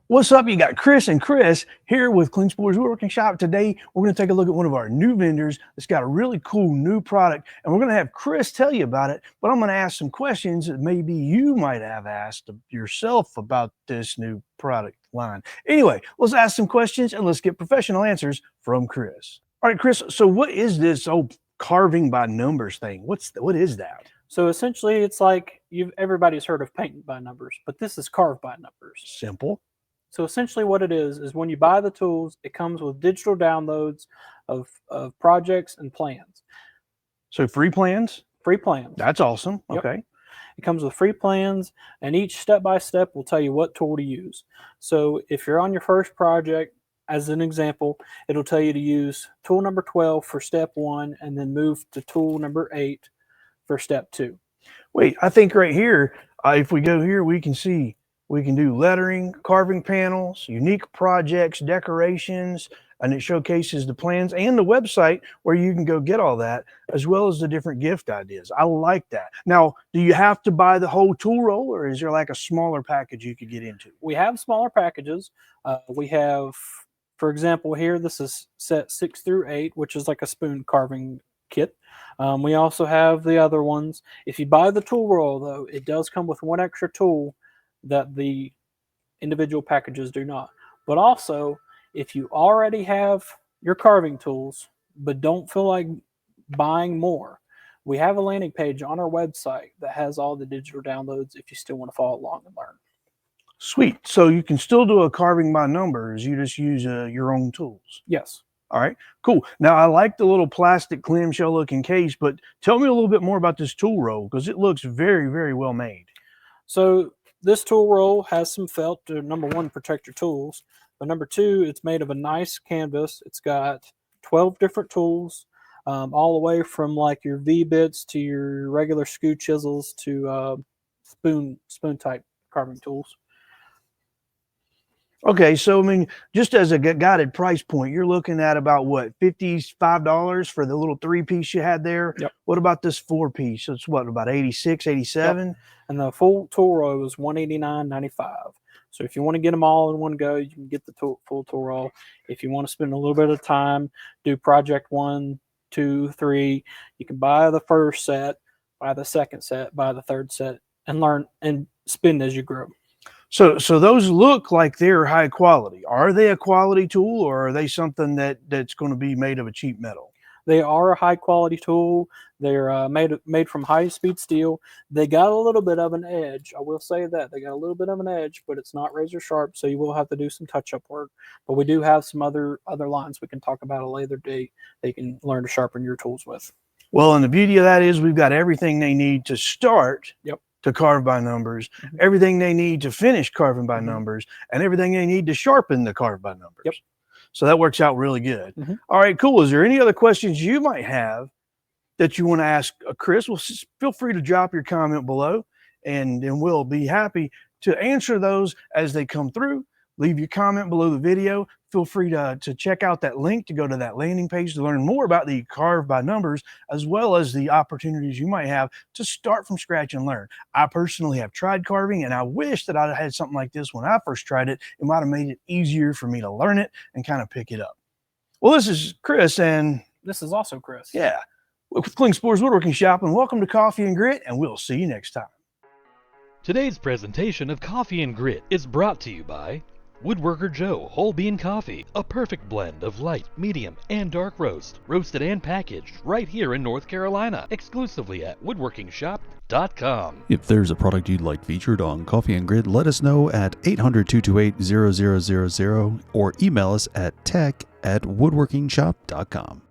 What's up? You got Chris and Chris here with Klingspor's Woodworking Shop. Today, we're going to take a look at one of our new vendors that's got a really cool new product, and we're going to have Chris tell you about it, but I'm going to ask some questions that maybe you might have asked yourself about this new product line. Anyway, let's ask some questions and let's get professional answers from Chris. All right, Chris, so what is this carving by numbers thing? What is that? So essentially, it's like everybody's heard of painting by numbers, but this is carved by numbers. Simple. So essentially what it is when you buy the tools, it comes with digital downloads of projects and plans. So free plans? Free plans. That's awesome. Yep. Okay. It comes with free plans, and each step-by-step will tell you what tool to use. So if you're on your first project, as an example, it'll tell you to use tool number 12 for step 1 and then move to tool number 8 for step 2. Wait, I think right here, if we go here, we can see we can do lettering, carving panels, unique projects, decorations, and it showcases the plans and the website where you can go get all that, as well as the different gift ideas. I like that. Now, do you have to buy the whole tool roll, or is there like a smaller package you could get into? We have smaller packages. We have, for example, here, this is set 6 through 8, which is like a spoon carving kit. We also have the other ones. If you buy the tool roll, though, it does come with one extra tool that the individual packages do not. But also, if you already have your carving tools but don't feel like buying more, we have a landing page on our website that has all the digital downloads if you still want to follow along and learn. Sweet. So you can still do a carving by numbers. You just use your own tools. Yes. All right, cool. Now, I like the little plastic clamshell looking case, but tell me a little bit more about this tool roll because it looks very, very well made. So this tool roll has some felt to, number 1, protect your tools, but number 2, it's made of a nice canvas. It's got 12 different tools, all the way from like your V-bits to your regular skew chisels to spoon type carving tools. Okay, so I mean, just as a guided price point, you're looking at about what, $55 for the little 3-piece you had there? Yep. What about this 4-piece? So it's what, about 86, 87? Yep. And the full tool roll is $189.95. So if you want to get them all in one go, you can get the full tool roll. If you want to spend a little bit of time, do project 1, 2, 3, you can buy the first set, buy the second set, buy the third set, and learn and spend as you grow. So those look like they're high quality. Are they a quality tool, or are they something that's going to be made of a cheap metal? They are a high quality tool. They're made from high speed steel. They got a little bit of an edge. I will say that they got a little bit of an edge, but it's not razor sharp. So you will have to do some touch up work. But we do have some other lines we can talk about a later date that you can learn to sharpen your tools with. Well, and the beauty of that is we've got everything they need to start. Yep. To carve by numbers, everything they need to finish carving by numbers, and everything they need to sharpen the carve by numbers. Yep. So that works out really good. All right, cool. Is there any other questions you might have that you want to ask Chris? Well, feel free to drop your comment below, and we'll be happy to answer those as they come through. Leave your comment below the video. Feel free to check out that link to go to that landing page to learn more about the Carve by Numbers, as well as the opportunities you might have to start from scratch and learn. I personally have tried carving, and I wish that I had something like this when I first tried it. It might have made it easier for me to learn it and kind of pick it up. Well, this is Chris, and this is also Chris. Yeah, with Klingspor's Woodworking Shop, and welcome to Coffee and Grit, and we'll see you next time. Today's presentation of Coffee and Grit is brought to you by Woodworker Joe Whole Bean Coffee, a perfect blend of light, medium, and dark roast, roasted and packaged right here in North Carolina, exclusively at woodworkingshop.com. If there's a product you'd like featured on Coffee and Grit, let us know at 800-228-0000 or email us at tech@woodworkingshop.com.